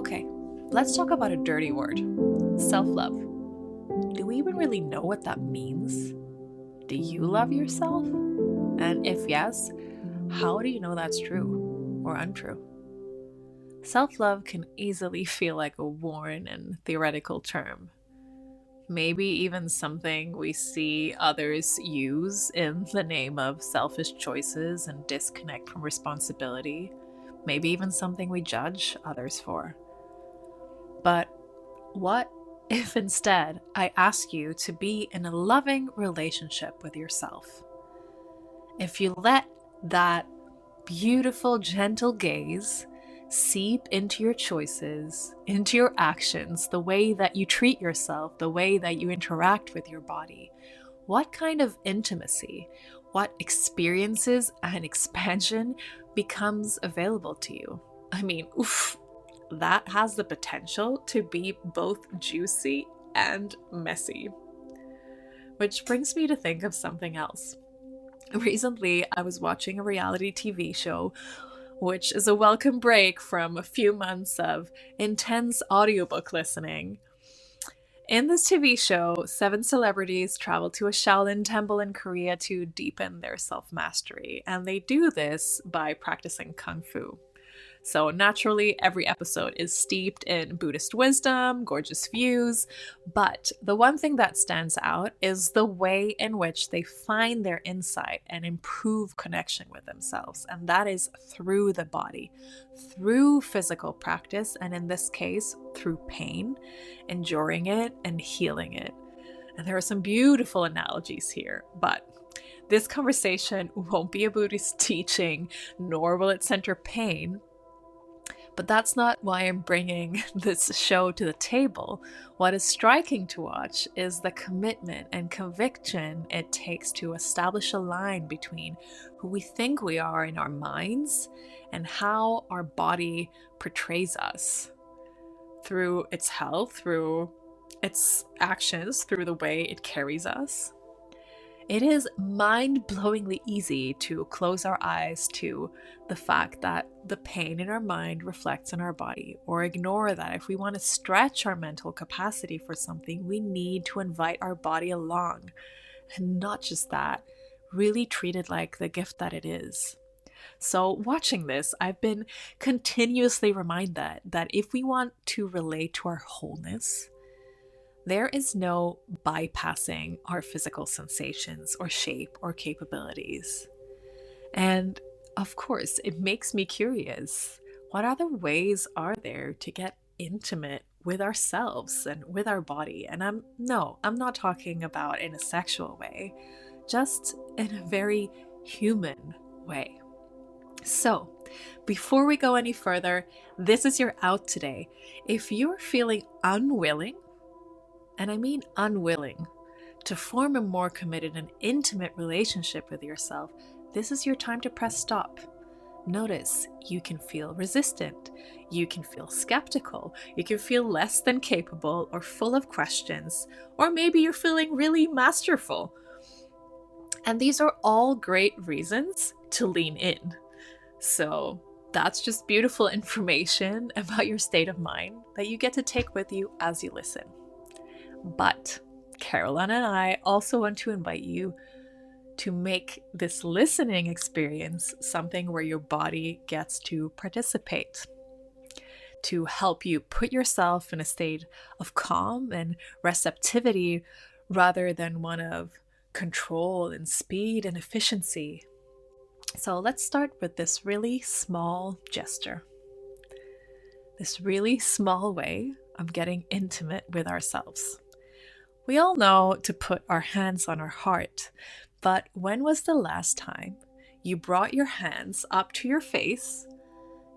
Okay, let's talk about a dirty word. Self-love. Do we even really know what that means? Do you love yourself? And if yes, how do you know that's true or untrue? Self-love can easily feel like a worn and theoretical term. Maybe even something we see others use in the name of selfish choices and disconnect from responsibility. Maybe even something we judge others for. But what if instead I ask you to be in a loving relationship with yourself? If you let that beautiful, gentle gaze seep into your choices, into your actions, the way that you treat yourself, the way that you interact with your body, what kind of intimacy, what experiences and expansion becomes available to you? I mean, oof, that has the potential to be both juicy and messy. Which brings me to think of something else. Recently, I was watching a reality TV show, which is a welcome break from a few months of intense audiobook listening. In this TV show, 7 celebrities travel to a Shaolin temple in Korea to deepen their self-mastery, and they do this by practicing Kung Fu. So naturally, every episode is steeped in Buddhist wisdom, gorgeous views, but the one thing that stands out is the way in which they find their insight and improve connection with themselves. And that is through the body, through physical practice, and in this case, through pain, enduring it and healing it. And there are some beautiful analogies here, but this conversation won't be a Buddhist teaching, nor will it center pain. But that's not why I'm bringing this show to the table. What is striking to watch is the commitment and conviction it takes to establish a line between who we think we are in our minds and how our body portrays us through its health, through its actions, through the way it carries us. It is mind-blowingly easy to close our eyes to the fact that the pain in our mind reflects in our body, or ignore that if we want to stretch our mental capacity for something, we need to invite our body along. And not just that, really treat it like the gift that it is. So watching this, I've been continuously reminded that if we want to relate to our wholeness, there is no bypassing our physical sensations or shape or capabilities. And of course, it makes me curious. What other ways are there to get intimate with ourselves and with our body? And I'm not talking about in a sexual way, just in a very human way. So, before we go any further, this is your out today. If you're feeling unwilling, and I mean unwilling, to form a more committed and intimate relationship with yourself, this is your time to press stop. Notice you can feel resistant, you can feel skeptical, you can feel less than capable or full of questions, or maybe you're feeling really masterful. And these are all great reasons to lean in. So that's just beautiful information about your state of mind that you get to take with you as you listen. But Caroline and I also want to invite you to make this listening experience something where your body gets to participate, to help you put yourself in a state of calm and receptivity rather than one of control and speed and efficiency. So let's start with this really small gesture, this really small way of getting intimate with ourselves. We all know to put our hands on our heart, but when was the last time you brought your hands up to your face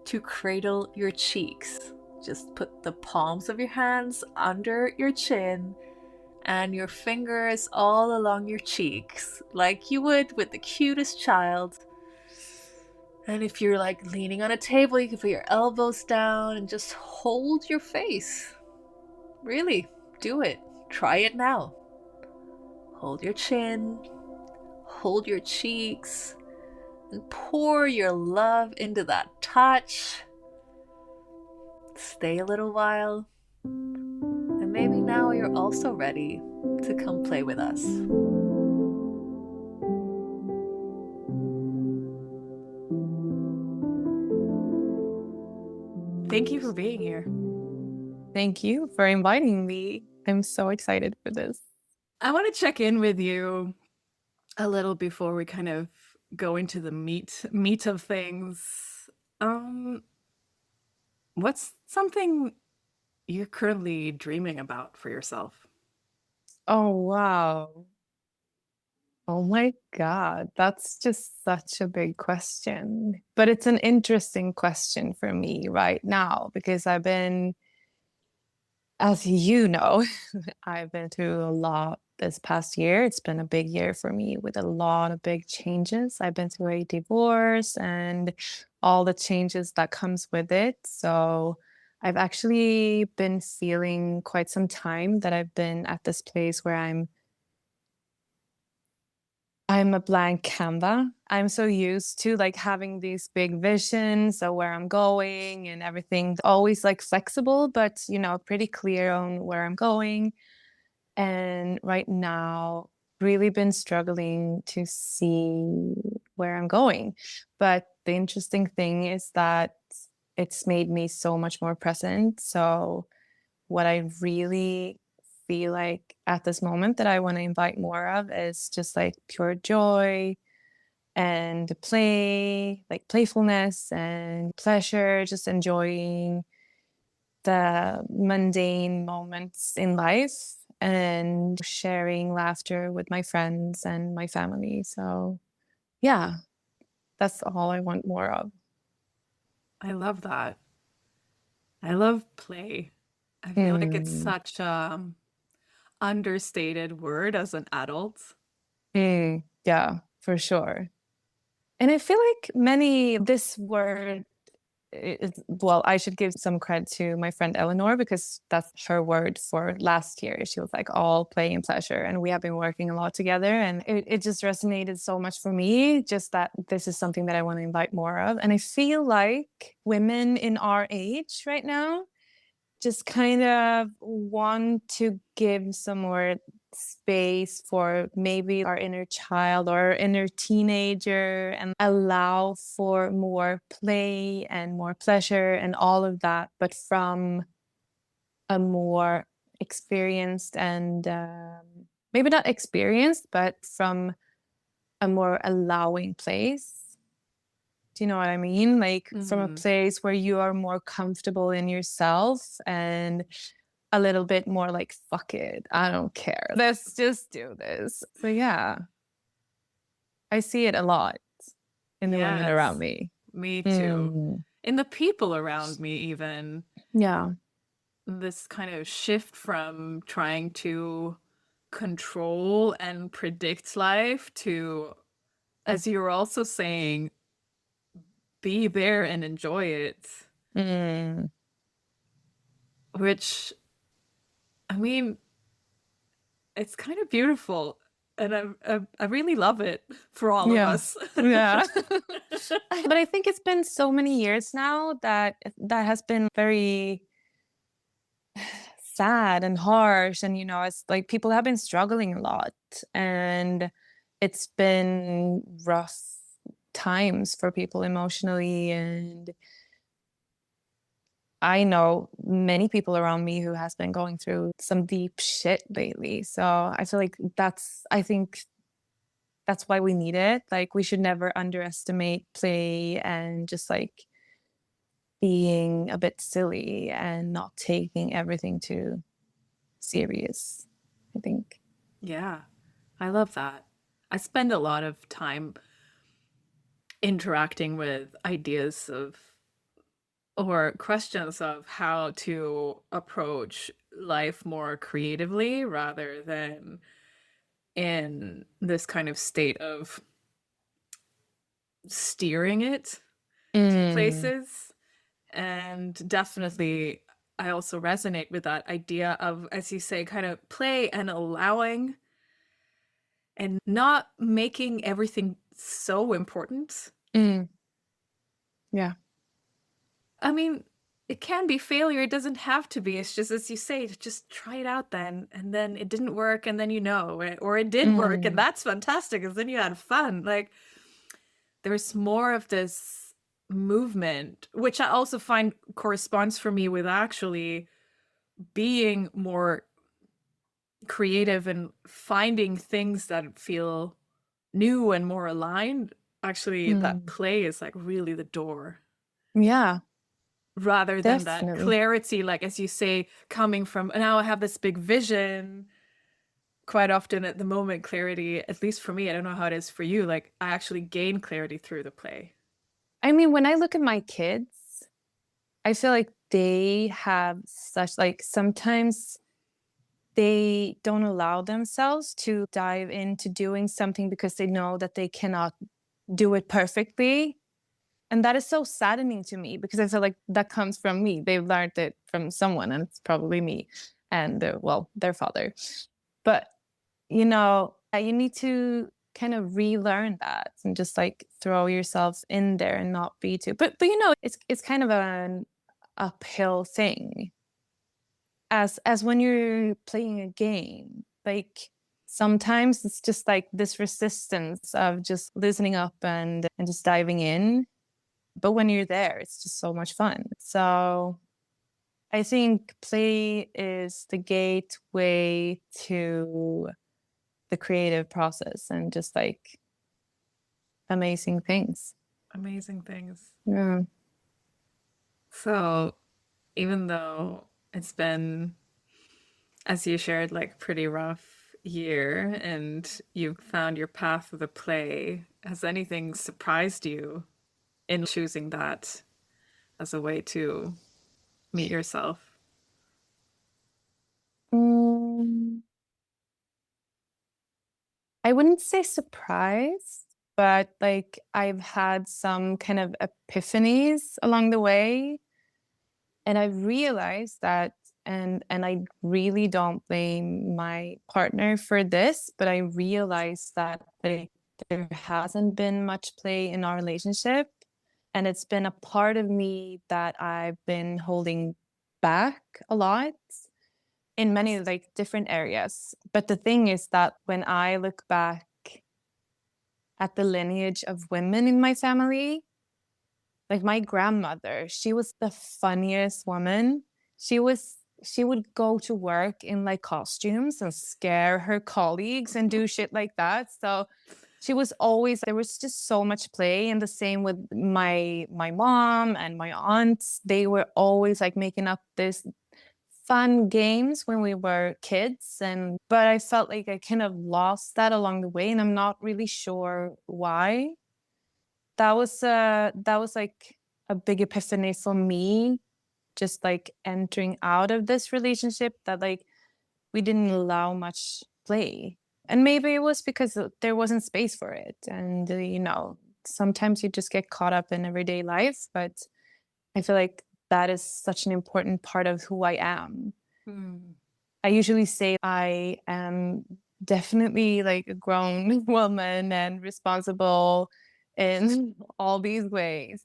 to cradle your cheeks? Just put the palms of your hands under your chin and your fingers all along your cheeks, like you would with the cutest child. And if you're like leaning on a table, you can put your elbows down and just hold your face. Really, do it. Try it now. Hold your chin, hold your cheeks, and pour your love into that touch. stay a little while, and maybe now you're also ready to come play with us. Thank you for being here. Thank you for inviting me. I'm so excited for this. I want to check in with you a little before we kind of go into the meat of things. Um, what's something you're currently dreaming about for yourself? Oh, wow. Oh my God. That's just such a big question. But it's an interesting question for me right now because as you know, I've been through a lot this past year. It's been a big year for me with a lot of big changes. I've been through a divorce and all the changes that comes with it. So I've actually been feeling quite some time that I've been at this place where I'm a blank canva. I'm so used to like having these big visions of where I'm going and everything always like flexible, but pretty clear on where I'm going. And right now, really been struggling to see where I'm going. But the interesting thing is that it's made me so much more present. So, what I really feel like at this moment that I want to invite more of is just like pure joy and play, like playfulness and pleasure, just enjoying the mundane moments in life and sharing laughter with my friends and my family. So, yeah, that's all I want more of. I love that. I love play. I feel like it's Mm, such a understated word as an adult. yeah, for sure. And I feel like this word well, I should give some credit to my friend Eleanor because that's her word for last year. She was like all play and pleasure. And we have been working a lot together. And it just resonated so much for me, just that this is something that I want to invite more of. And I feel like women in our age right now just kind of want to give some more space for maybe our inner child or inner teenager and allow for more play and more pleasure and all of that, but from a more experienced and maybe not experienced, but from a more allowing place. Do you know what I mean? Like from a Hmm. place where you are more comfortable in yourself and a little bit more like, fuck it, I don't care. Let's just do this. So, yeah, I see it a lot in the women around Yes, me. me too. Mm, In the people around me, even yeah. this kind of shift from trying to control and predict life to, as you were also saying, be there and enjoy it, Mm, which, I mean, it's kind of beautiful. And I really love it for all of yeah. us. Yeah. But I think it's been so many years now that has been very sad and harsh. And, it's like people have been struggling a lot. And it's been rough times for people emotionally. And I know many people around me who has been going through some deep shit lately. So I feel like I think that's why we need it. Like we should never underestimate play and just like being a bit silly and not taking everything too serious, I think. Yeah, I love that. I spend a lot of time interacting with ideas of or questions of how to approach life more creatively rather than in this kind of state of steering it to Mm, places. And definitely, I also resonate with that idea of, as you say, kind of play and allowing and not making everything so important. mm, yeah. I mean, it can be failure. It doesn't have to be. It's just as you say, just try it out then. And then it didn't work, and then or it did work, and Mm, that's fantastic, because then you had fun. Like there's more of this movement, which I also find corresponds for me with actually being more creative and finding things that feel new and more aligned. Actually, that mm. play is like really the door, Yeah, rather than that definitely. clarity, like as you say, coming from now I have this big vision. Quite often at the moment, clarity, at least for me, I don't know how it is for you, like I actually gain clarity through the play. I mean, when I look at my kids, I feel like they have such like sometimes they don't allow themselves to dive into doing something because they know that they cannot do it perfectly. And that is so saddening to me because I feel like that comes from me. They've learned it from someone, and it's probably me and, well, their father. But, you need to kind of relearn that and just like throw yourself in there and not be too. But it's kind of an uphill thing as when you're playing a game. Like sometimes it's just like this resistance of just loosening up and just diving in. But when you're there, it's just so much fun. So I think play is the gateway to the creative process and just like amazing things. Amazing things. Yeah. So even though it's been, as you shared, like pretty rough year, and you've found your path with the play, has anything surprised you in choosing that as a way to meet yourself? Mm, I wouldn't say surprised, but like I've had some kind of epiphanies along the way. And I realized that, and I really don't blame my partner for this, but I realized that like there hasn't been much play in our relationship. And it's been a part of me that I've been holding back a lot in many like different areas. But the thing is that when I look back at the lineage of women in my family, like my grandmother, she was the funniest woman. She would go to work in like costumes and scare her colleagues and do shit like that. So she was always there was just so much play, and the same with my mom and my aunts. They were always like making up this fun games when we were kids, and but I felt like I kind of lost that along the way, and I'm not really sure why. That was like a big epiphany for me, just like entering out of this relationship, that like we didn't allow much play. And maybe it was because there wasn't space for it. And sometimes you just get caught up in everyday life, but I feel like that is such an important part of who I am. Hmm. I usually say I am definitely like a grown woman and responsible in all these ways.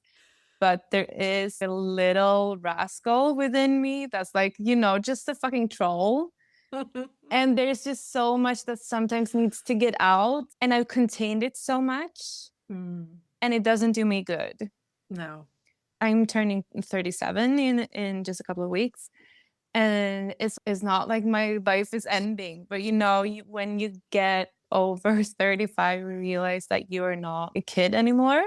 But there is a little rascal within me that's like, just a fucking troll. And there's just so much that sometimes needs to get out. And I've contained it so much, Hmm. and it doesn't do me good. No. I'm turning 37 in just a couple of weeks. And it's not like my life is ending, but when you get over 35, you realize that you are not a kid anymore,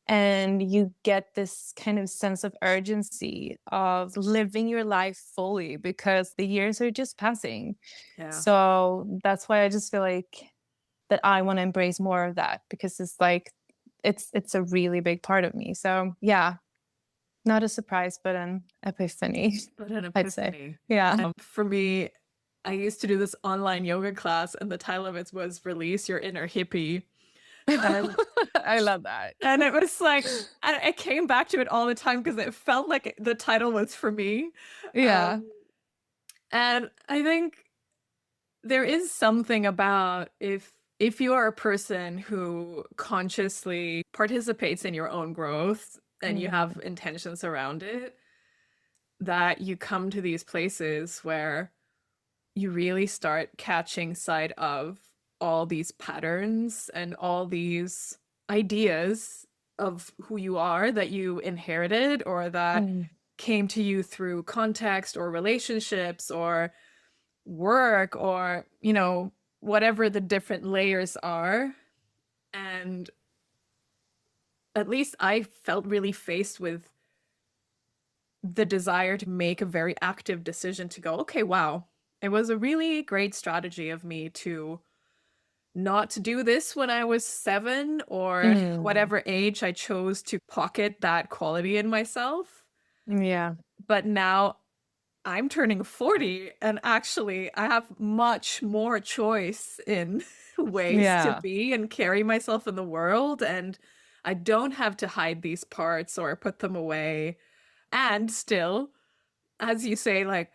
and you get this kind of sense of urgency of living your life fully because the years are just passing. Yeah. So that's why I just feel like that I want to embrace more of that, because it's like it's a really big part of me. So yeah, not a surprise, but an epiphany, But an I'd say. epiphany. Yeah. For me, I used to do this online yoga class, and the title of it was Release Your Inner Hippie. And I love that. and it was like I came back to it all the time because it felt like the title was for me. Yeah. And I think there is something about if you are a person who consciously participates in your own growth and you have Mm. intentions around it, that you come to these places where you really start catching sight of all these patterns and all these ideas of who you are that you inherited or that Mm. came to you through context or relationships or work or, whatever the different layers are. And at least I felt really faced with the desire to make a very active decision to go, okay, wow, it was a really great strategy of me to not to do this when I was 7 or Mm. whatever age I chose to pocket that quality in myself. Yeah. But now I'm turning 40 and actually I have much more choice in ways to Yeah. be and carry myself in the world. And I don't have to hide these parts or put them away. And still, as you say, like,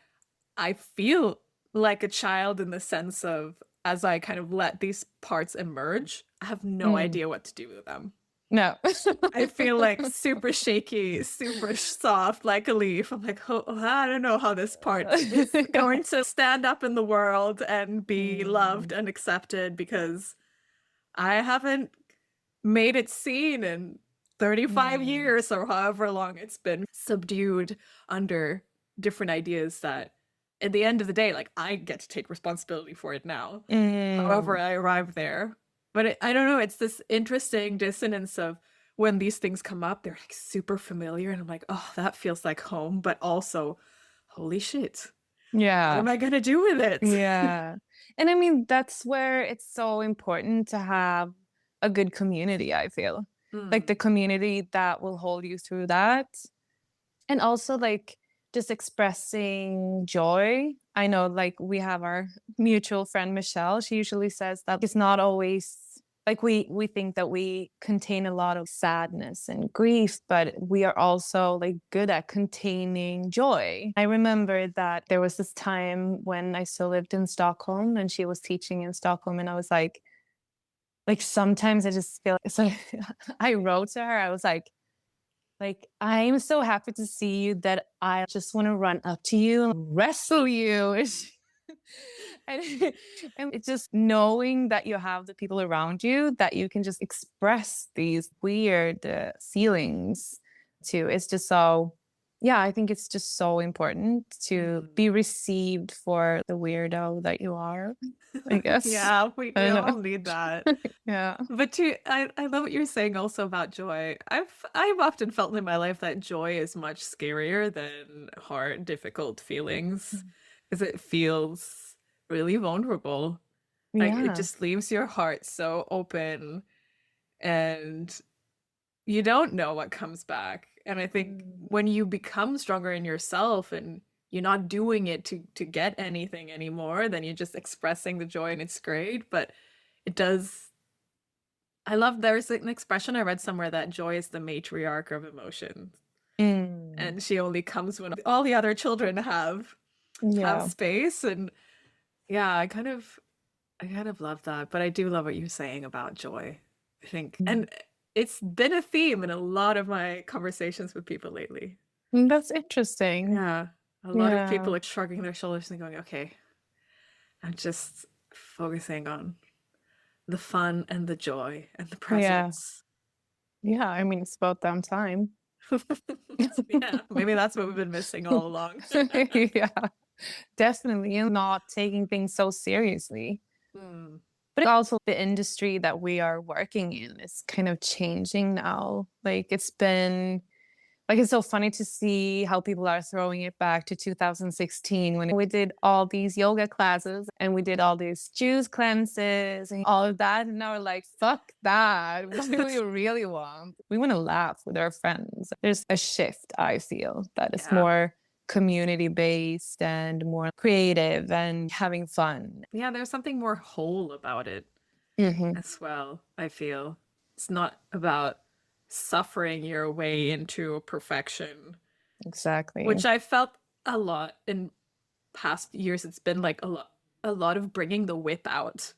I feel like a child in the sense of as I kind of let these parts emerge, I have no Mm. idea what to do with them. No. I feel like super shaky, super soft, like a leaf. I'm like, oh, I don't know how this part is going to stand up in the world and be loved Mm. and accepted because I haven't made it seen in 35 Mm. years or however long it's been subdued under different ideas that at the end of the day, like I get to take responsibility for it now. However, Mm. I arrived there. But I don't know, it's this interesting dissonance of when these things come up, they're like super familiar. And I'm like, oh, that feels like home. But also, holy shit, what Yeah. am I going to do with it? Yeah. And I mean, that's where it's so important to have a good community, I feel. Like the Mm, community that will hold you through that. And also like just expressing joy. I know like we have our mutual friend Michelle. She usually says that it's not always like we think that we contain a lot of sadness and grief, but we are also like good at containing joy. I remember that there was this time when I still lived in Stockholm and she was teaching in Stockholm and I was like sometimes I just feel so I wrote to her, I was like, I'm so happy to see you that I just want to run up to you and wrestle you. and, and it's just knowing that you have the people around you that you can just express these weird feelings to. It's just so, yeah, I think it's just so important to mm. be received for the weirdo that you are, I guess. Yeah, I we don't all know. need that. Yeah. But I love what you're saying also about joy. I've often felt in my life that joy is much scarier than hard, difficult feelings because it feels really vulnerable. Like it Yeah. just leaves your heart so open and you don't know what comes back. And I think Mm. when you become stronger in yourself and you're not doing it to get anything anymore, then you're just expressing the joy and it's great. But it does I love there's an expression I read somewhere that joy is the matriarch of emotions. Mm. And she only comes when all the other children have Yeah. space. And yeah, I kind of love that. But I do love what you're saying about joy. I think Mm. and it's been a theme in a lot of my conversations with people lately. That's interesting. Yeah. A lot of people Yeah. like shrugging their shoulders and going, okay, I'm just focusing on the fun and the joy and the Yeah. presence. Yeah. I mean, it's about damn time. Yeah, maybe that's what we've been missing all along. Yeah, definitely. And not taking things so seriously. Hmm. But also the industry that we are working in is kind of changing now. Like it's been like it's so funny to see how people are throwing it back to 2016 when we did all these yoga classes and we did all these juice cleanses and all of that. And now we're like, fuck that. What do we really want? We want to laugh with our friends. There's a shift, I feel, that is Yeah. more community based and more creative and having fun. Yeah, there's something more whole about it Hmm. as well, I feel. It's not about suffering your way into perfection, Exactly. which I felt a lot in past years. It's been like a lot of bringing the whip out,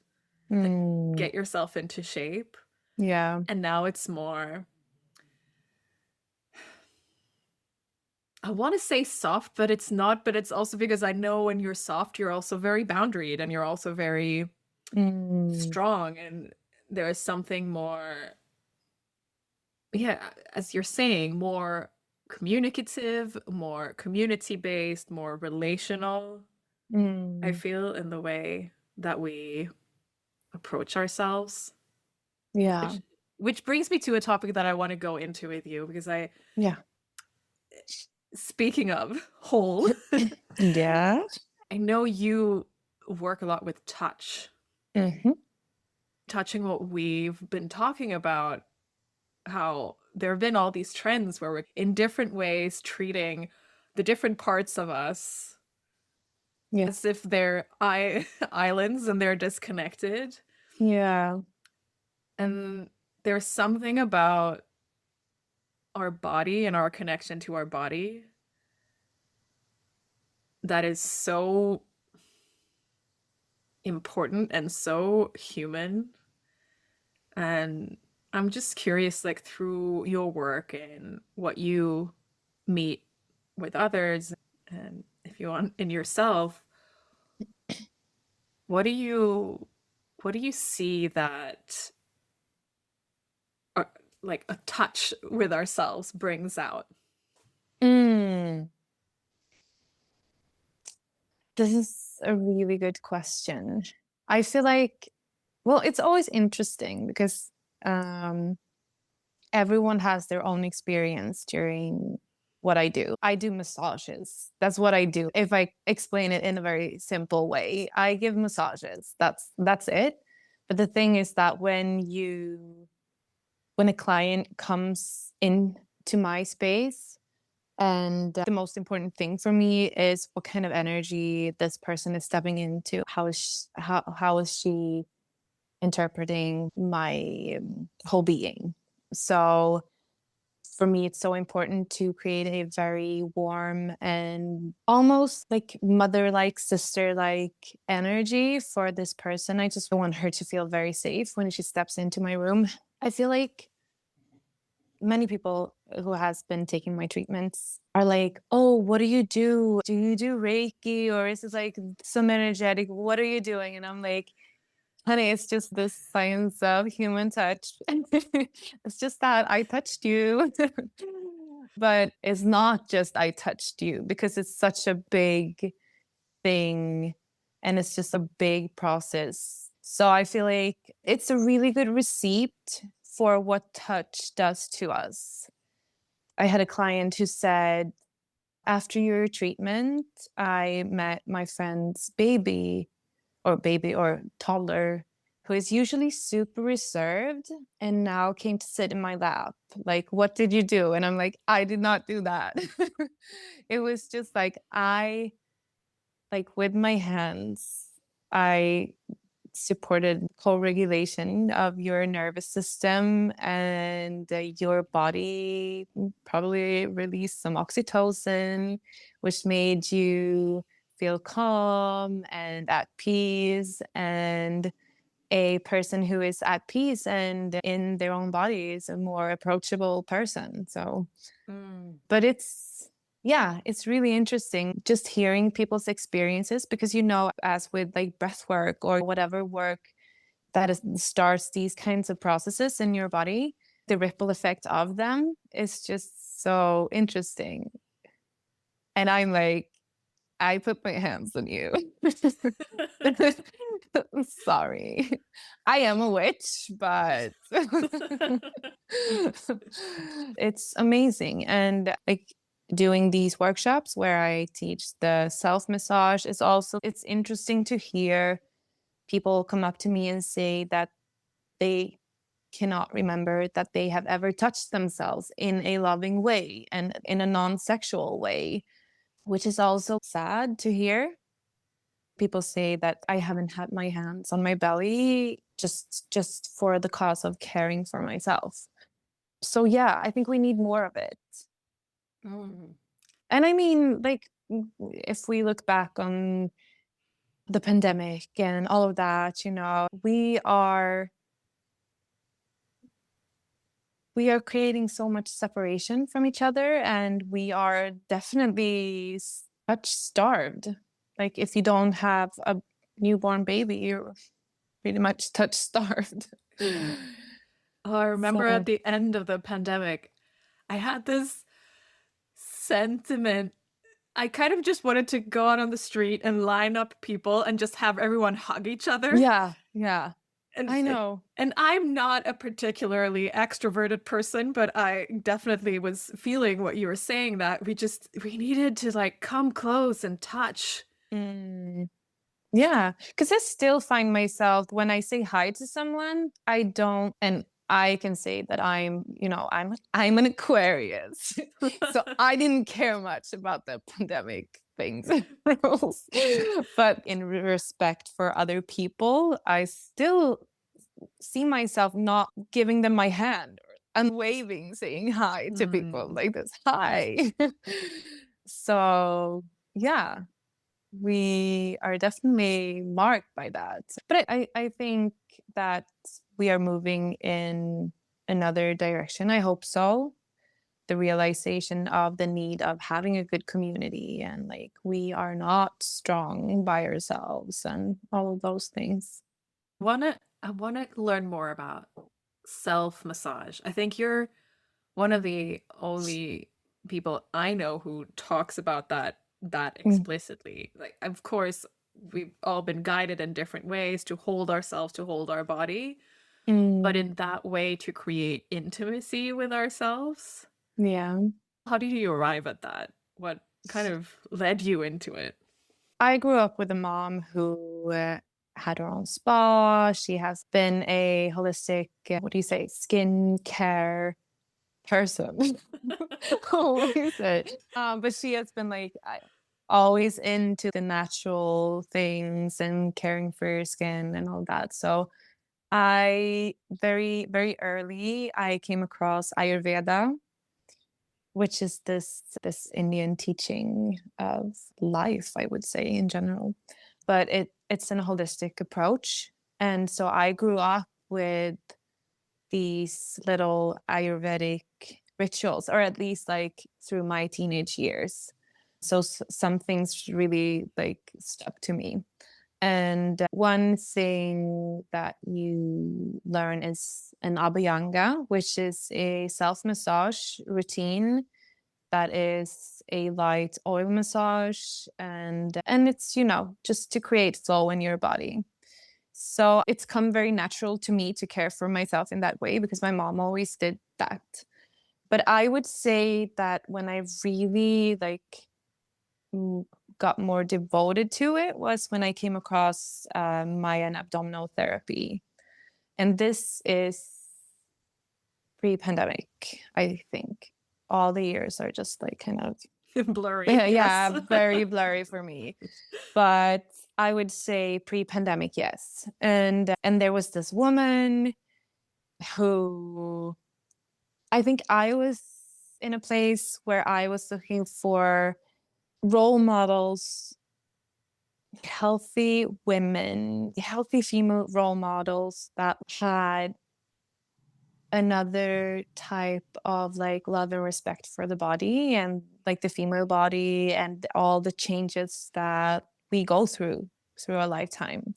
like Mm, get yourself into shape. yeah. And now it's more I want to say soft, but it's not. But it's also because I know when you're soft, you're also very boundaried and you're also very Mm, strong. And there is something more, yeah, as you're saying, more communicative, more community based, more relational, I mm, feel, in the way that we approach ourselves. yeah, Which brings me to a topic that I want to go into with you because yeah. speaking of whole, Yeah. I know you work a lot with touch, Hmm. touching what we've been talking about, how there have been all these trends where we're in different ways treating the different parts of us Yeah. as if they're islands and they're disconnected. Yeah. And there's something about our body and our connection to our body that is so important and so human. And I'm just curious, like through your work and what you meet with others, and if you want in yourself, what do you what do you see that uh, like a touch with ourselves brings out? Mm, this is a really good question. I feel like, well, it's always interesting because um, everyone has their own experience during what I do. I do massages. That's what I do. If I explain it in a very simple way, I give massages. That's it. But the thing is that when a client comes into my space, and the most important thing for me is what kind of energy this person is stepping into. How is she interpreting my whole being? So for me, it's so important to create a very warm and almost like mother-like, sister-like energy for this person. I just want her to feel very safe when she steps into my room. I feel like many people who has been taking my treatments are like, oh, what do you do? Do you do Reiki, or is it like some energetic? What are you doing? And I'm like, honey, it's just the science of human touch. It's just that I touched you. But it's not just I touched you, because it's such a big thing and it's just a big process. So I feel like it's a really good receipt for what touch does to us. I had a client who said, after your treatment, I met my friend's baby or toddler, who is usually super reserved and now came to sit in my lap. Like, what did you do? And I'm like, I did not do that. It was just like with my hands, I supported co-regulation of your nervous system, and your body probably released some oxytocin, which made you feel calm and at peace. And a person who is at peace and in their own body is a more approachable person. So, Mm. but yeah, it's really interesting just hearing people's experiences, because, as with like breath work or whatever work starts these kinds of processes in your body, the ripple effect of them is just so interesting. And I'm like, I put my hands on you. Sorry. I am a witch, but it's amazing. And like doing these workshops where I teach the self massage is also, it's interesting to hear people come up to me and say that they cannot remember that they have ever touched themselves in a loving way and in a non-sexual way, which is also sad to hear. People say that I haven't had my hands on my belly just for the cause of caring for myself. So yeah, I think we need more of it. Mm. And I mean, like, if we look back on the pandemic and all of that, we are creating so much separation from each other, and we are definitely touch starved. Like if you don't have a newborn baby, you're pretty much touch starved. Oh, I remember So at the end of the pandemic, I had this sentiment. I kind of just wanted to go out on the street and line up people and just have everyone hug each other. yeah, yeah, And I know. and I'm not a particularly extroverted person, but I definitely was feeling what you were saying, that we needed to like come close and touch. Mm. Yeah, because I still find myself when I say hi to someone, I don't, and I can say that I'm an Aquarius, so I didn't care much about the pandemic things rules, but in respect for other people, I still see myself not giving them my hand and waving, saying hi to people Mm. like this. Hi. So yeah, we are definitely marked by that. But I think that we are moving in another direction. I hope so. The realization of the need of having a good community and like we are not strong by ourselves and all of those things. I wanna learn more about self massage. I think you're one of the only people I know who talks about that Mm. explicitly. Like, of course, we've all been guided in different ways to hold ourselves, to hold our body, but Mm, in that way to create intimacy with ourselves. yeah. How did you arrive at that? What kind of led you into it? I grew up with a mom who had her own spa. She has been a holistic, what do you say, skin care person. Always it. But she has been like always into the natural things and caring for your skin and all that. So I very, very early I came across Ayurveda, which is this Indian teaching of life, I would say in general. But it's an holistic approach. And so I grew up with these little Ayurvedic rituals, or at least like through my teenage years. So some things really like stuck to me. And one thing that you learn is an abhyanga, which is a self massage routine that is a light oil massage, and it's just to create flow in your body. So it's come very natural to me to care for myself in that way because my mom always did that. But I would say that when I really mm, got more devoted to it was when I came across Mayan abdominal therapy. And this is pre-pandemic, I think. All the years are just like kind of Blurry, yeah, yes. yeah, very blurry for me. But I would say pre-pandemic, yes. And there was this woman who I think I was in a place where I was looking for role models, healthy women, healthy female role models that had another type of like love and respect for the body and like the female body and all the changes that we go through our lifetime.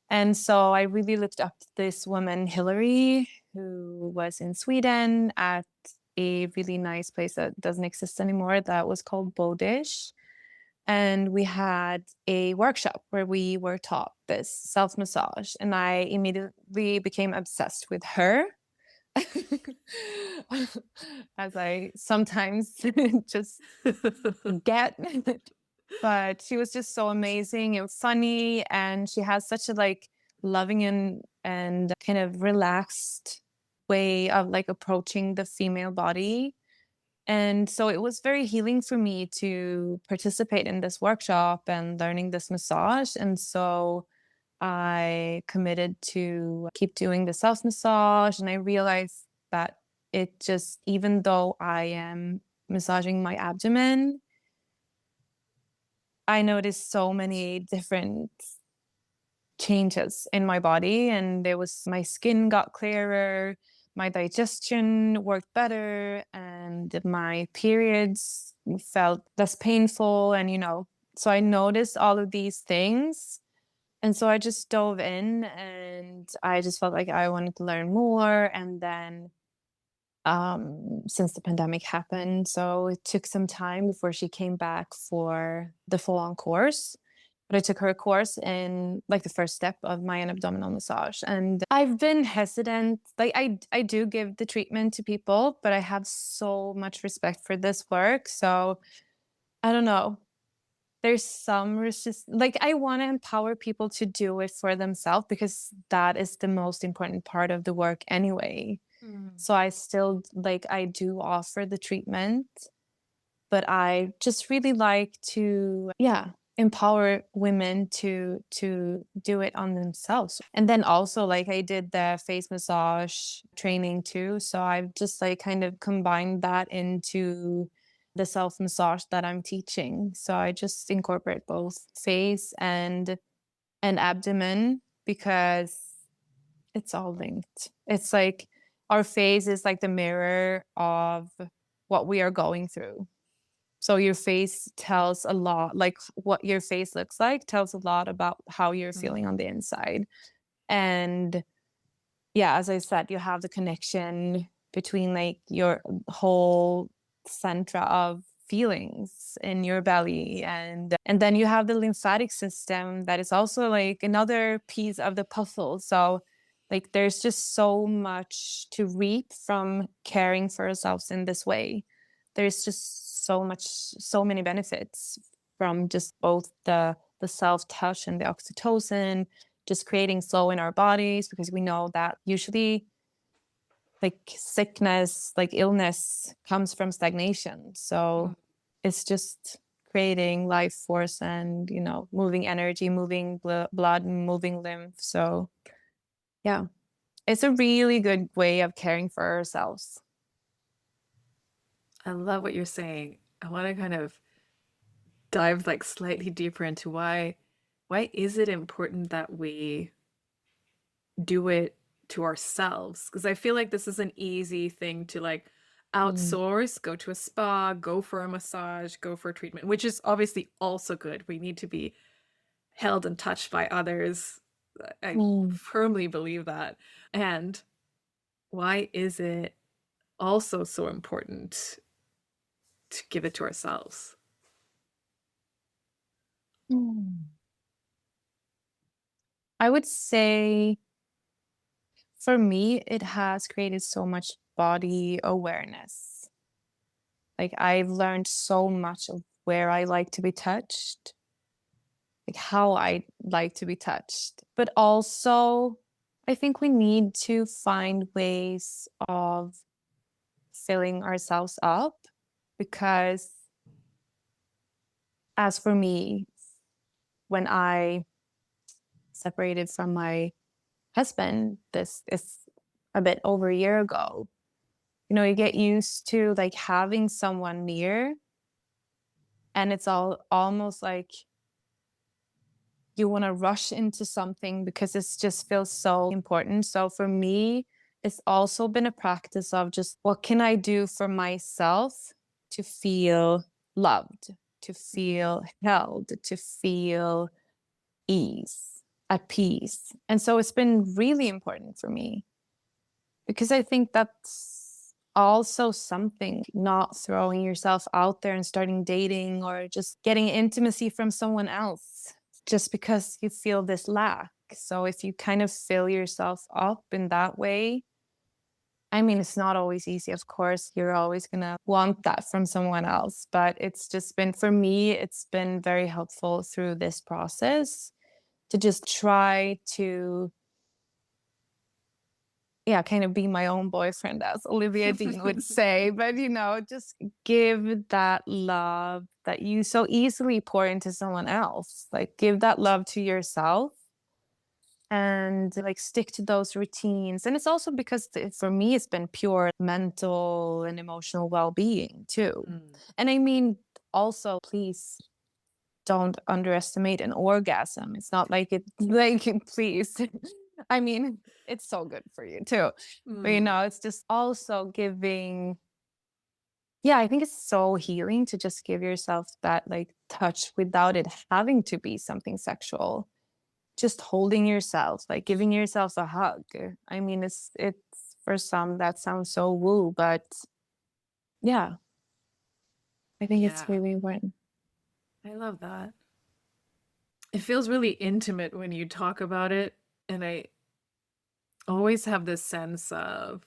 And so I really looked up to this woman, Hillary, who was in Sweden at a really nice place that doesn't exist anymore that was called Bodish. And we had a workshop where we were taught this self massage. And I immediately became obsessed with her, as I sometimes just get. But she was just so amazing and funny, and she has such a like loving and kind of relaxed way of like approaching the female body. And so it was very healing for me to participate in this workshop and learning this massage. And so I committed to keep doing the self massage, and I realized that it just, even though I am massaging my abdomen, I noticed so many different changes in my body, and there was my skin got clearer, my digestion worked better and my periods felt less painful. And, so I noticed all of these things. And so I just dove in and I just felt like I wanted to learn more. And then since the pandemic happened, so it took some time before she came back for the full on course. But I took her course in like the first step of Mayan abdominal massage. And I've been hesitant. Like I do give the treatment to people, but I have so much respect for this work. So I don't know. There's some resist like I want to empower people to do it for themselves because that is the most important part of the work anyway. Mm. So I still like I do offer the treatment, but I just really like to, yeah, empower women to do it on themselves. And then also like I did the face massage training too, so I've just like kind of combined that into the self massage that I'm teaching. So I just incorporate both face and abdomen because it's all linked. It's like our face is like the mirror of what we are going through. So your face tells a lot, like what your face looks like tells a lot about how you're feeling on Mm. the inside. And yeah, as I said, you have the connection between like your whole center of feelings in your belly, and then you have the lymphatic system that is also like another piece of the puzzle. So like there's just so much to reap from caring for ourselves in this way. There's just so many benefits from just both the self touch and the oxytocin, just creating flow in our bodies, because we know that usually like sickness, like illness comes from stagnation. So it's just creating life force and, moving energy, moving blood, moving lymph. So yeah, it's a really good way of caring for ourselves. I love what you're saying. I want to kind of dive like slightly deeper into why is it important that we do it to ourselves? Because I feel like this is an easy thing to like Mm. outsource, go to a spa, go for a massage, go for a treatment, which is obviously also good. We need to be held and touched by others. I Mm. firmly believe that. And why is it also so important to give it to ourselves? Mm. I would say for me, it has created so much body awareness. Like I've learned so much of where I like to be touched, like how I like to be touched. But also, I think we need to find ways of filling ourselves up because, as for me, when I separated from my husband, this is a bit over a year ago, you get used to like having someone near, and it's all almost like you want to rush into something because it just feels so important. So for me, it's also been a practice of just what can I do for myself to feel loved, to feel held, to feel ease, at peace. And so it's been really important for me because I think that's also something, not throwing yourself out there and starting dating or just getting intimacy from someone else just because you feel this lack. So if you kind of fill yourself up in that way, I mean, it's not always easy, of course. You're always going to want that from someone else. But it's just been, for me, it's been very helpful through this process to just try to, yeah, kind of be my own boyfriend, as Olivia Dean would say, but just give that love that you so easily pour into someone else. Like, give that love to yourself and like stick to those routines. And it's also because for me, it's been pure mental and emotional well being too. Mm. And I mean, also, please don't underestimate an orgasm. It's not like it, like, please. I mean, it's so good for you too. But Mm, it's just also giving, yeah, I think it's so healing to just give yourself that like touch without it having to be something sexual. Just holding yourself, like giving yourself a hug. I mean, it's for some that sounds so woo, but yeah, I think it's yeah, really important. I love that. It feels really intimate when you talk about it, and I always have this sense of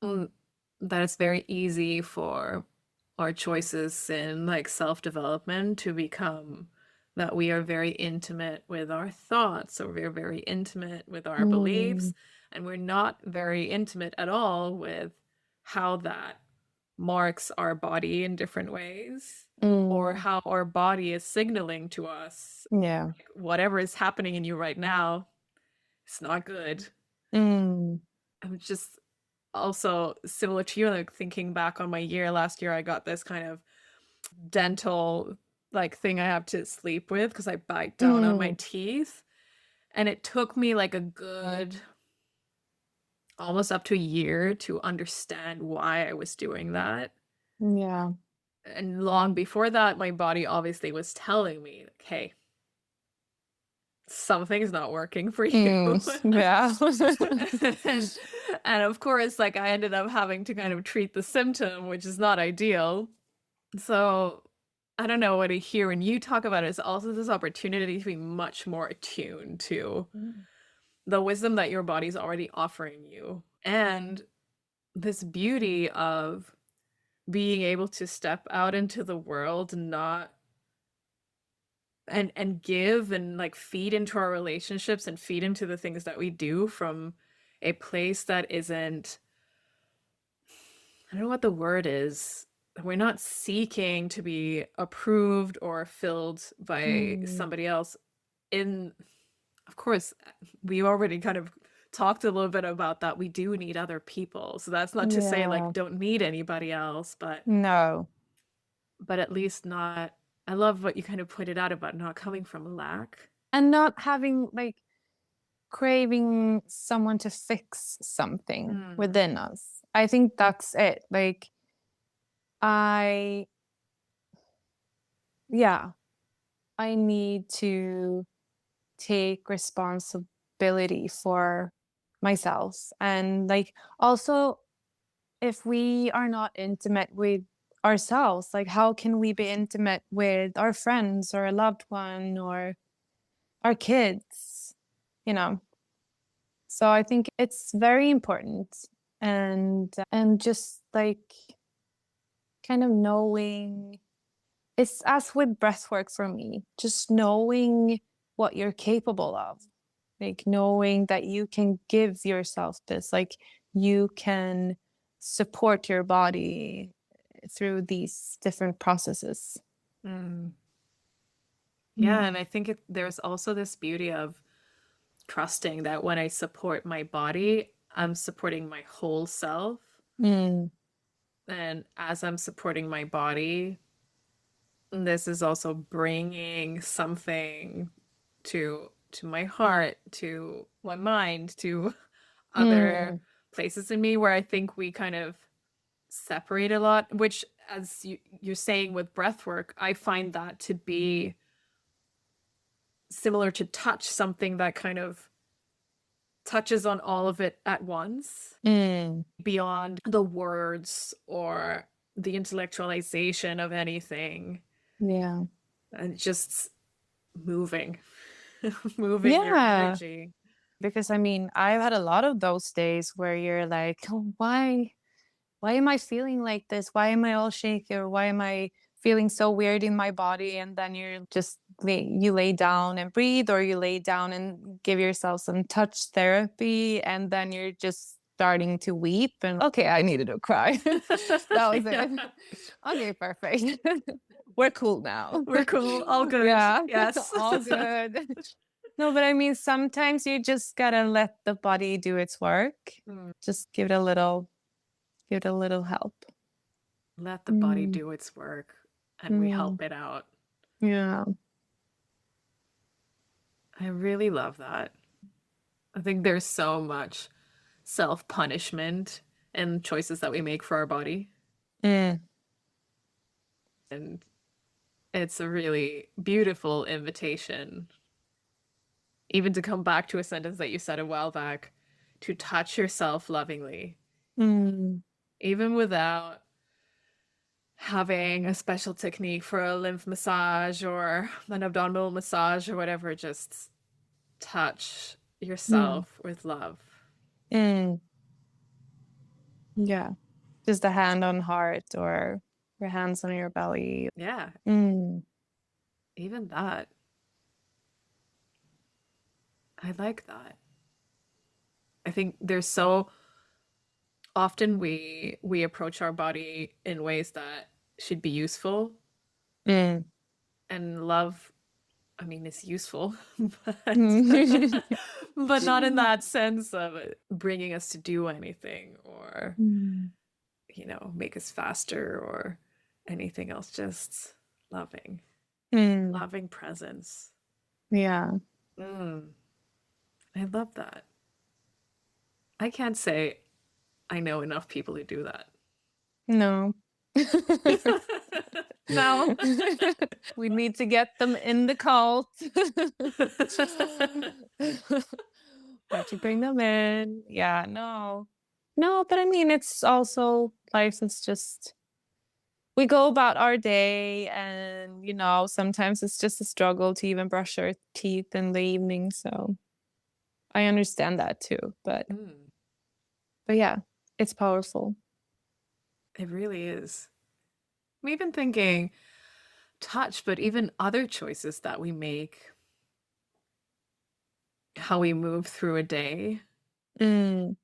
mm, that it's very easy for our choices in like self-development to become that we are very intimate with our thoughts, or we're very intimate with our Mm, beliefs, and we're not very intimate at all with how that marks our body in different ways, or mm, how our body is signaling to us yeah. like, whatever is happening in you right now, it's not good. Mm, I'm just also similar to you, like thinking back on my year last year, I got this kind of dental like thing I have to sleep with because I bite down on my mm, teeth. And it took me like a good almost up to a year to understand why I was doing that. yeah. And long before that, my body obviously was telling me, like, hey, something's not working for you. Mm, yeah. And of course, like I ended up having to kind of treat the symptom, which is not ideal. So I don't know what I hear when you talk about it is also this opportunity to be much more attuned to the wisdom that your body's already offering you, and this beauty of being able to step out into the world and not and give and like feed into our relationships and feed into the things that we do from a place that isn't, I don't know what the word is. We're not seeking to be approved or filled by Mm, somebody else. In, of course, we already kind of talked a little bit about that. We do need other people. So that's not to say like yeah. don't need anybody else, No. but at least not. I love what you kind of pointed out about not coming from lack. And not having like craving someone to fix something Mm, within us. I think that's it. Like, I, yeah, I need to take responsibility for myself. And like, also, if we are not intimate with ourselves, like, how can we be intimate with our friends or a loved one or our kids? You know? So I think it's very important, and just like kind of knowing, it's as with breathwork for me, just knowing what you're capable of, like knowing that you can give yourself this, like you can support your body through these different processes. mm. Yeah, Mm. and I think there's also this beauty of trusting that when I support my body, I'm supporting my whole self. Mm. And as I'm supporting my body, this is also bringing something to my heart, to my mind, to other Mm. places in me where I think we kind of separate a lot, which as you're saying with breath work, I find that to be similar to touch, something that kind of touches on all of it at once, Mm. beyond the words or the intellectualization of anything, Yeah. and just moving, moving your Yeah. energy. Because I mean, I've had a lot of those days where you're like, oh, why am I feeling like this? Why am I all shaky? Or why am I feeling so weird in my body? And then you lay down and breathe, or you lay down and give yourself some touch therapy, and then you're just starting to weep. And okay, I needed to cry. That was Yeah, it. Okay, perfect. We're cool now. we're cool, all good. Yeah, Yes. all good. No, but I mean, sometimes you just gotta let the body do its work. Mm. Just give it a little help. Let the body Mm, do its work and we mm, help it out. yeah. I really love that. I think there's so much self-punishment and choices that we make for our body. Mm, And it's a really beautiful invitation, even to come back to a sentence that you said a while back, to touch yourself lovingly, mm, even without having a special technique for a lymph massage or an abdominal massage or whatever. Just touch mm, yourself with love. mm. Yeah. Just a hand on heart or your hands on your belly. Yeah, Mm, even that. I like that. I think there's so often we approach our body in ways that should be useful, mm, and love, I mean, is useful, but mm. but not in that sense of it bringing us to do anything or, Mm, make us faster or anything else. Just loving, mm. loving presence. Yeah. Mm, I love that. I can't say I know enough people who do that. No. No. We need to get them in the cult. Why don't you bring them in? Yeah, no. No, but I mean, it's also life is just we go about our day and sometimes it's just a struggle to even brush our teeth in the evening. So I understand that too. Mm, But yeah, it's powerful. it really is. I'm even thinking touch, but even other choices that we make, how we move through a day, Mm,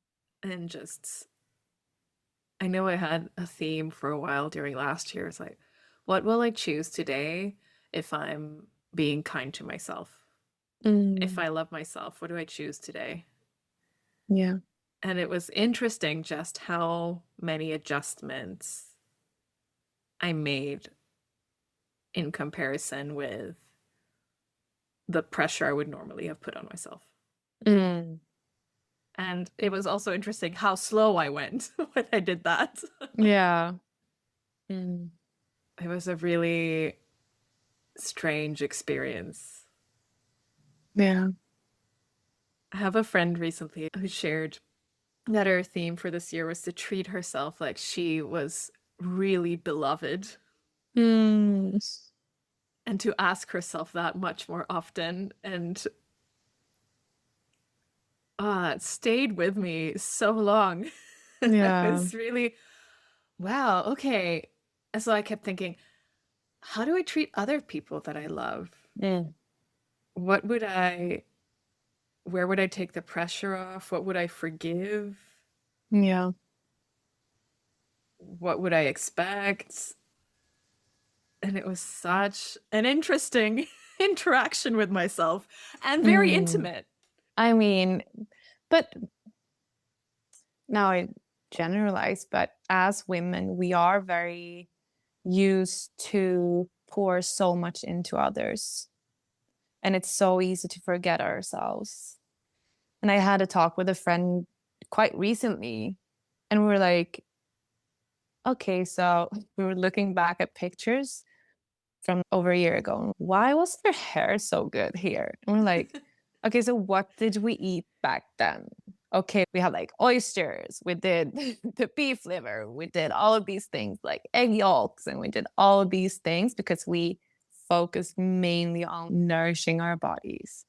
and just, I know I had a theme for a while during last year. It's like, what will I choose today if I'm being kind to myself? If mm, I love myself, what do I choose today? yeah. And it was interesting just how many adjustments I made in comparison with the pressure I would normally have put on myself. Mm, And it was also interesting how slow I went when I did that. yeah. Mm, It was a really strange experience. yeah. I have a friend recently who shared that her theme for this year was to treat herself like she was really beloved Mm, and to ask herself that much more often. And it stayed with me so long. It yeah. was really, wow, okay. And so I kept thinking, how do I treat other people that I love? Mm, What would I, where would I take the pressure off? What would I forgive? yeah. What would I expect? And it was such an interesting interaction with myself and very Mm. intimate. I mean, but now I generalize, but as women, we are very used to pour so much into others. And it's so easy to forget ourselves. And I had a talk with a friend quite recently, and we were like, okay, so we were looking back at pictures from over a year ago. Why was their hair so good here? And we're like, okay, so what did we eat back then? Okay, we had like oysters, we did the beef liver, we did all of these things like egg yolks, and we did all of these things because we focused mainly on nourishing our bodies.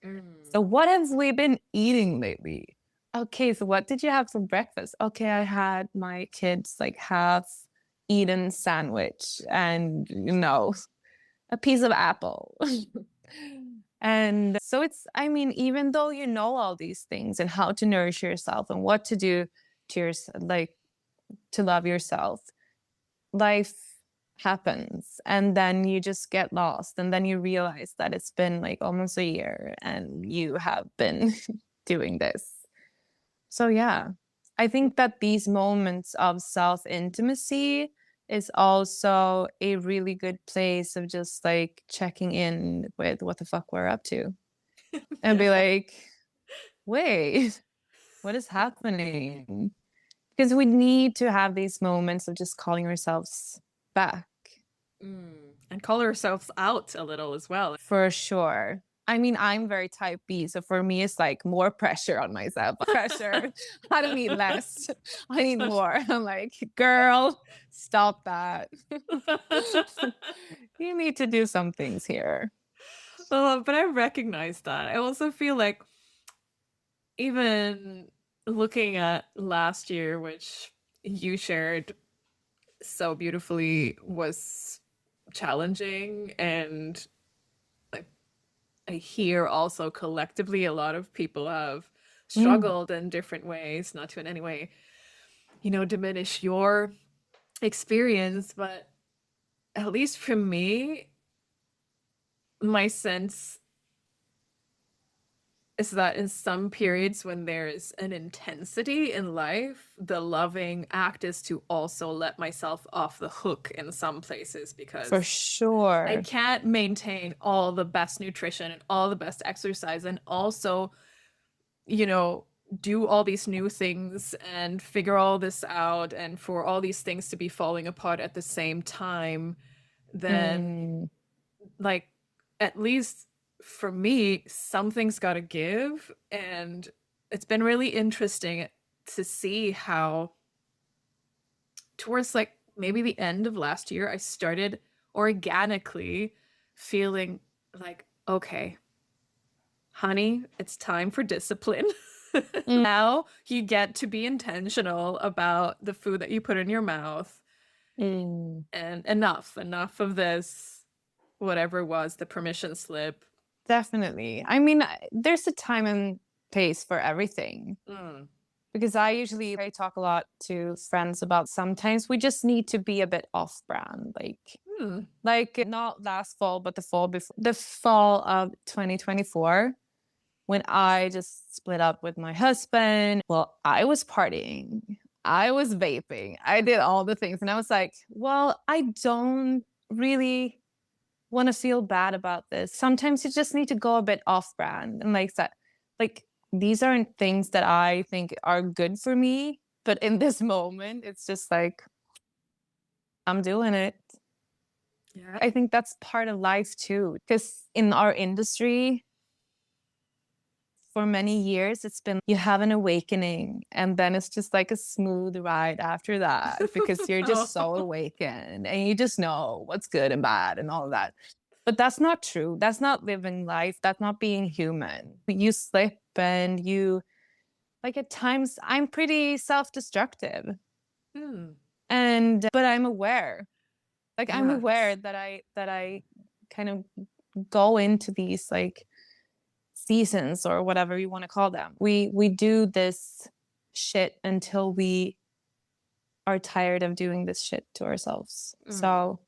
So, Mm. what have we been eating lately? Okay, so what did you have for breakfast? Okay, I had my kids like half eaten sandwich and a piece of apple. And so it's, I mean, even though you know all these things and how to nourish yourself and what to do to your, like to love yourself, life happens and then you just get lost and then you realize that it's been like almost a year and you have been doing this. So yeah, I think that these moments of self-intimacy is also a really good place of just like checking in with what the fuck we're up to and be Yeah. like, wait, what is happening? Because we need to have these moments of just calling ourselves back. And call ourselves out a little as well. For sure. I mean, I'm very type B, so for me, it's like more pressure on myself. Pressure. I don't need less. I need more. I'm like, girl, stop that. You need to do some things here. But I recognize that. I also feel like even looking at last year, which you shared so beautifully, was challenging. And like, I hear also collectively a lot of people have Mm, struggled in different ways, not to in any way, diminish your experience, but at least for me, my sense is that in some periods when there's an intensity in life, the loving act is to also let myself off the hook in some places, for because I sure. can't maintain all the best nutrition and all the best exercise and also, you know, do all these new things and figure all this out, and for all these things to be falling apart at the same time. Then, Mm, like, at least for me, something's got to give. And it's been really interesting to see how, towards like maybe the end of last year, I started organically feeling like, okay, honey, it's time for discipline. mm, Now you get to be intentional about the food that you put in your mouth. mm. And enough of this, whatever was the permission slip. Definitely. I mean, there's a time and place for everything. Mm. Because I talk a lot to friends about sometimes we just need to be a bit off brand. Hmm. Like not last fall, but the fall before, the fall of 2024, when I just split up with my husband. Well, I was partying, I was vaping, I did all the things. And I was like, well, I don't really want to feel bad about this. Sometimes you just need to go a bit off brand and like that. Like these aren't things that I think are good for me, but in this moment, it's just like I'm doing it. Yeah. I think that's part of life too, because in our industry, for many years, it's been you have an awakening, and then it's just like a smooth ride after that because you're just so Oh. awakened and you just know what's good and bad and all of that. But that's not true. That's not living life. That's not being human. You slip and you, like at times, I'm pretty self destructive. Hmm. But I'm aware. Like I'm aware Yes. that I kind of go into these like seasons or whatever you want to call them. We do this shit until we are tired of doing this shit to ourselves. Mm. So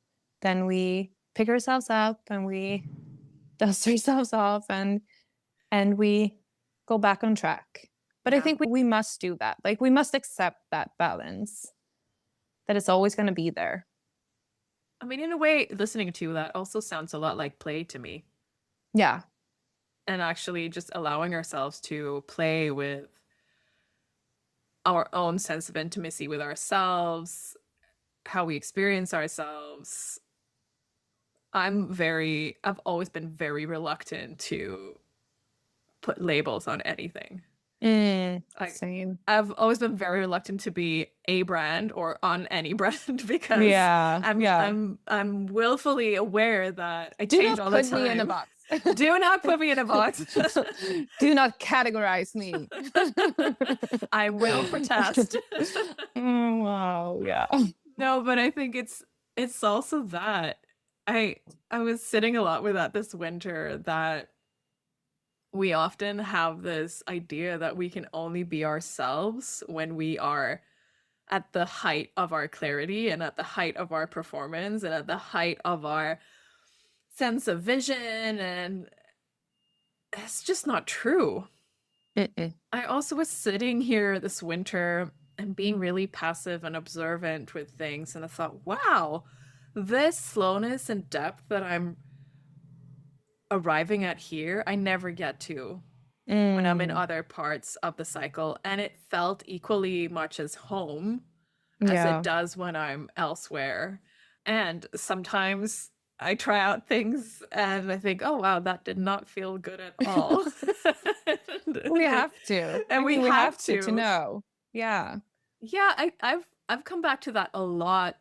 then we pick ourselves up and we dust ourselves off and we go back on track. But I Yeah. think we must do that. Like we must accept that balance, that it's always going to be there. I mean, in a way, listening to that also sounds a lot like play to me. Yeah. And actually just allowing ourselves to play with our own sense of intimacy with ourselves, how we experience ourselves. I've always been very reluctant to put labels on anything. Like, Same. I've always been very reluctant to be a brand or on any brand, because Yeah. I'm Yeah. I'm I'm willfully aware that I Do change not all the put me in a time. box. Do not put me in a box. Do not categorize me. I will protest. Wow. Yeah. No, but I think it's also that I I was sitting a lot with that this winter, that we often have this idea that we can only be ourselves when we are at the height of our clarity and at the height of our performance and at the height of our sense of vision. And it's just not true. Mm-mm. I also was sitting here this winter and being really passive and observant with things, and I thought, wow, this slowness and depth that I'm arriving at here, I never get to. when I'm in Mm. other parts of the cycle, and it felt equally much as home as it Yeah. does when I'm elsewhere. And sometimes I try out things and I think, oh wow, that did not feel good at all. We have to. I And we mean, we have have to to. know. Yeah. Yeah, I've come back to that a lot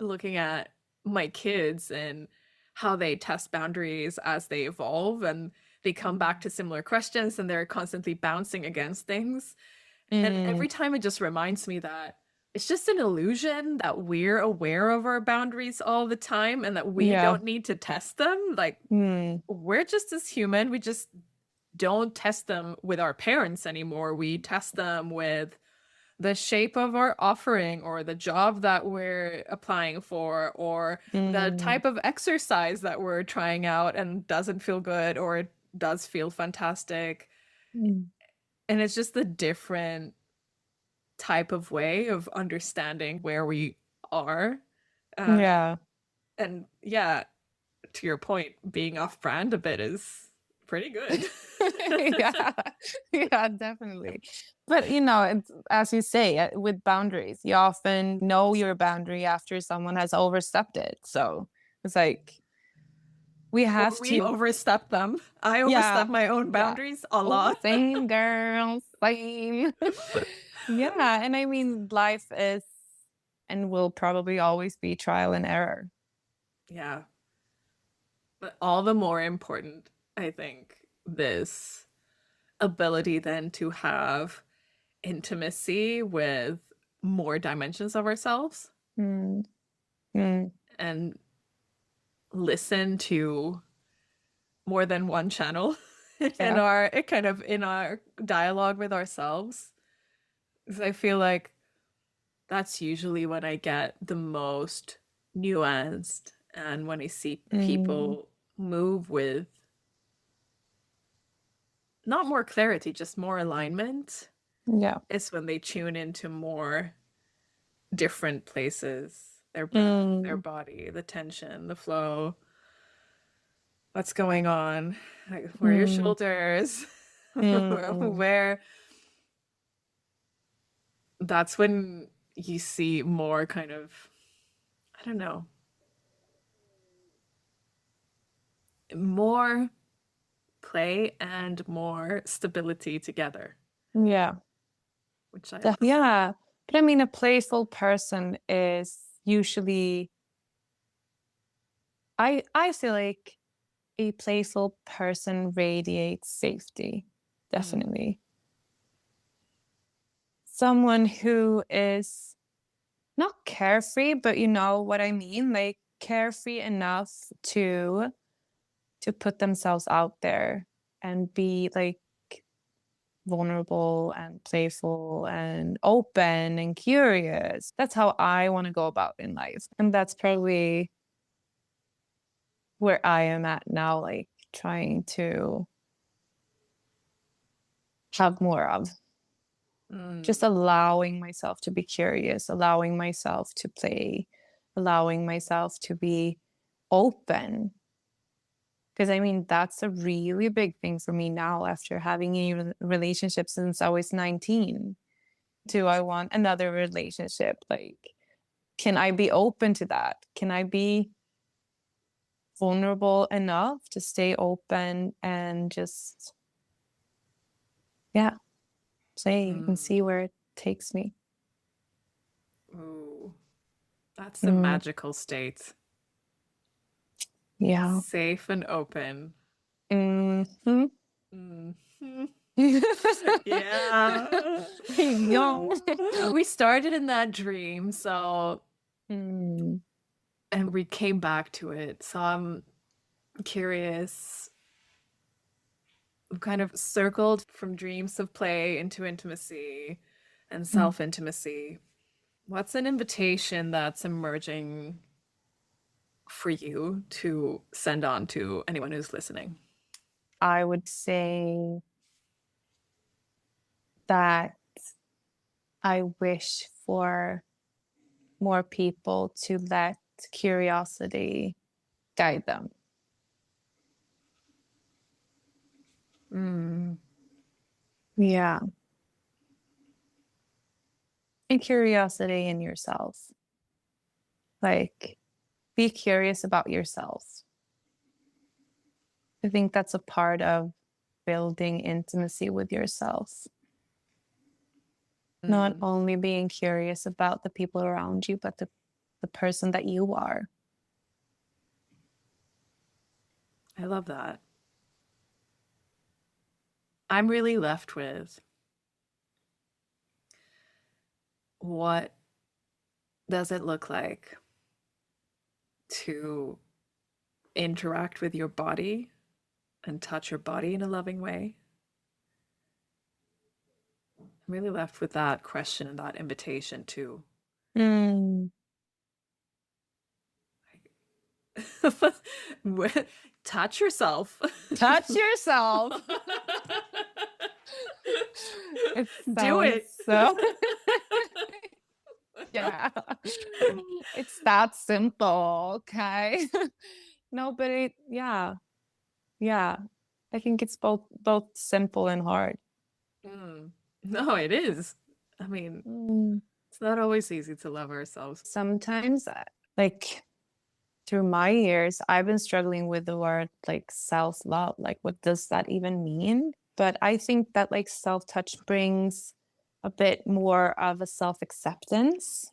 looking at my kids and how they test boundaries as they evolve, and they come back to similar questions and they're constantly bouncing against things. And Mm. every time it just reminds me that it's just an illusion that we're aware of our boundaries all the time and that we Yeah. don't need to test them. Like, Mm. we're just as human. We just don't test them with our parents anymore. We test them with the shape of our offering or the job that we're applying for or the Mm. type of exercise that we're trying out and doesn't feel good or it does feel fantastic. Mm. And it's just a different type of way of understanding where we are. Uh, Yeah. and yeah, to your point, being off brand a bit is pretty good. Yeah. Yeah, definitely. But it's, as you say, with boundaries, you often know your boundary after someone has overstepped it. So it's like we Or have we to. overstep them. I Yeah. overstep my own Yeah. boundaries a Oh, lot. same girl, same. Yeah. And I mean, life is and will probably always be trial and error. Yeah. But all the more important, I think, this ability then to have intimacy with more dimensions of ourselves Mm. Mm. and listen to more than one channel in Yeah. our dialogue with ourselves. Because I feel like that's usually when I get the most nuanced and when I see Mm. people move with not more clarity, just more alignment. Yeah. It's when they tune into more different places, their breath, their Mm. body, the tension, the flow, what's going on, like, where are your Mm. shoulders, Mm. where that's when you see more kind of, I don't know, more play and more stability together, Yeah. which I love. Yeah. But I mean, a playful person is usually, I feel like a playful person radiates safety. Mm, Definitely. Someone who is not carefree, but you know what I mean? Like carefree enough to put themselves out there and be like vulnerable and playful and open and curious. That's how I want to go about in life. And that's probably where I am at now, like trying to have more of. Just mm, allowing myself to be curious, allowing myself to play, allowing myself to be open. Because I mean, that's a really big thing for me now after having a relationship since I was 19. Do I want another relationship? Like, can I be open to that? Can I be vulnerable enough to stay open and just, yeah, play and mm. see where it takes me? Ooh, that's a Mm, magical state. yeah. Safe and open. Hmm. Mhm. Yeah. Yeah. We started in that dream, so, Mm, and we came back to it. So I'm curious. We've kind of circled from dreams of play into intimacy and mm. self intimacy. What's an invitation that's emerging for you to send on to anyone who's listening? I would say that I wish for more people to let curiosity guide them. Mm. Yeah. And curiosity in yourself. Like, be curious about yourself. I think that's a part of building intimacy with yourself. Not Mm, only being curious about the people around you, but the person that you are. I love that. I'm really left with what does it look like to interact with your body and touch your body in a loving way? I'm really left with that question and that invitation to Mm. touch yourself. Touch yourself. It Do sounds it. so. Yeah. It's that simple. Okay. No, but yeah. I think it's both simple and hard. Mm. No, it is. I mean, Mm. it's not always easy to love ourselves. Sometimes, like through my years, I've been struggling with the word like self-love. Like, what does that even mean? But I think that like self-touch brings a bit more of a self-acceptance.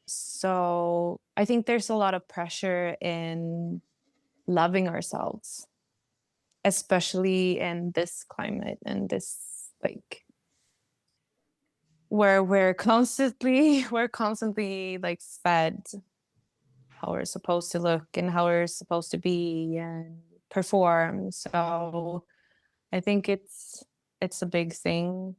So I think there's a lot of pressure in loving ourselves, especially in this climate and this like where we're constantly like fed how we're supposed to look and how we're supposed to be and perform. So I think it's a big thing,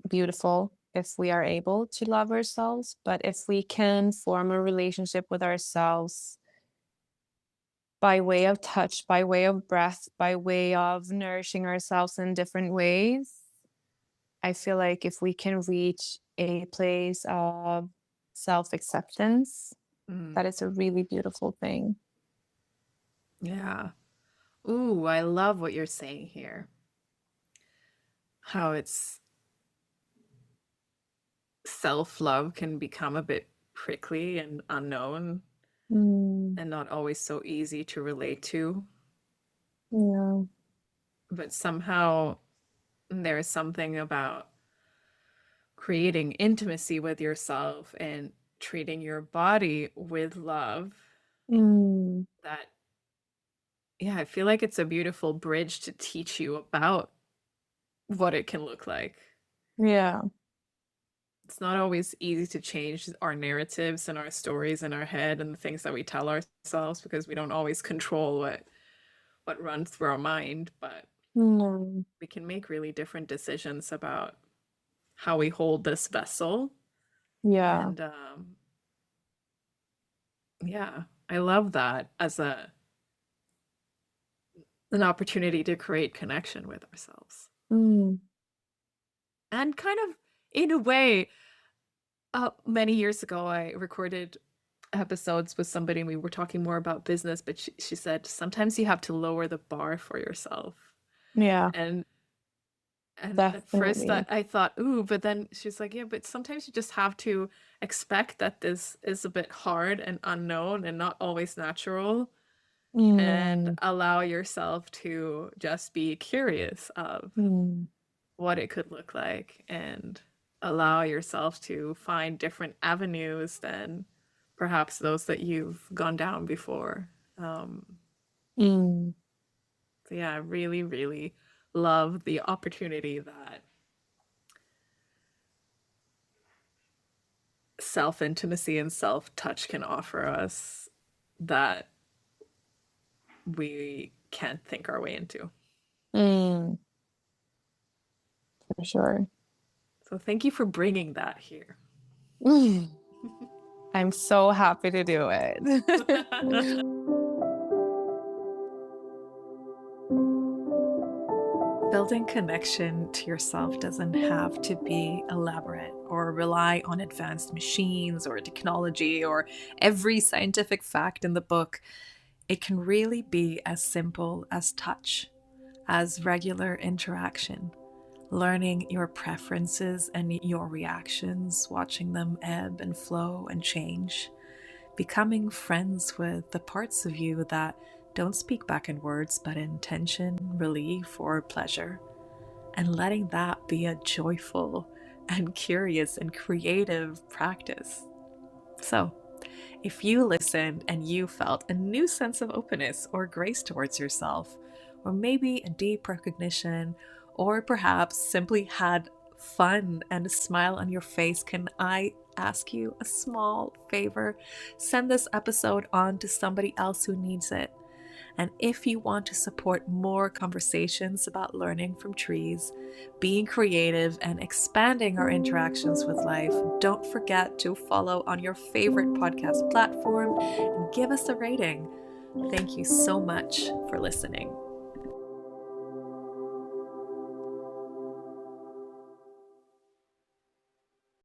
beautiful if we are able to love ourselves, but if we can form a relationship with ourselves by way of touch, by way of breath, by way of nourishing ourselves in different ways, I feel like if we can reach a place of self acceptance, Mm. that is a really beautiful thing. Yeah. Ooh, I love what you're saying here. How it's self love can become a bit prickly and unknown Mm, and not always so easy to relate to. yeah. But somehow there is something about creating intimacy with yourself and treating your body with love Mm, that, yeah, I feel like it's a beautiful bridge to teach you about what it can look like. yeah. It's not always easy to change our narratives and our stories in our head and the things that we tell ourselves because we don't always control what runs through our mind, but Mm, we can make really different decisions about how we hold this vessel. yeah. And yeah, I love that as a an opportunity to create connection with ourselves. Mm, And kind of in a way, many years ago, I recorded episodes with somebody and we were talking more about business, but she said sometimes you have to lower the bar for yourself. yeah, And at first definitely. I thought, ooh, but then she's like, yeah, but sometimes you just have to expect that this is a bit hard and unknown and not always natural and Mm, allow yourself to just be curious of mm, what it could look like and allow yourself to find different avenues than perhaps those that you've gone down before. Um, mm, so yeah, I really, really love the opportunity that self intimacy and self touch can offer us that we can't think our way into. mm, for sure. So thank you for bringing that here. Mm, I'm so happy to do it. Building connection to yourself doesn't have to be elaborate or rely on advanced machines or technology or every scientific fact in the book. It can really be as simple as touch, as regular interaction, learning your preferences and your reactions, watching them ebb and flow and change, becoming friends with the parts of you that don't speak back in words but in tension, relief, or pleasure, and letting that be a joyful and curious and creative practice. So, if you listened and you felt a new sense of openness or grace towards yourself, or maybe a deep recognition, or perhaps simply had fun and a smile on your face, can I ask you a small favor? Send this episode on to somebody else who needs it. And if you want to support more conversations about learning from trees, being creative, and expanding our interactions with life, don't forget to follow on your favorite podcast platform and give us a rating. Thank you so much for listening.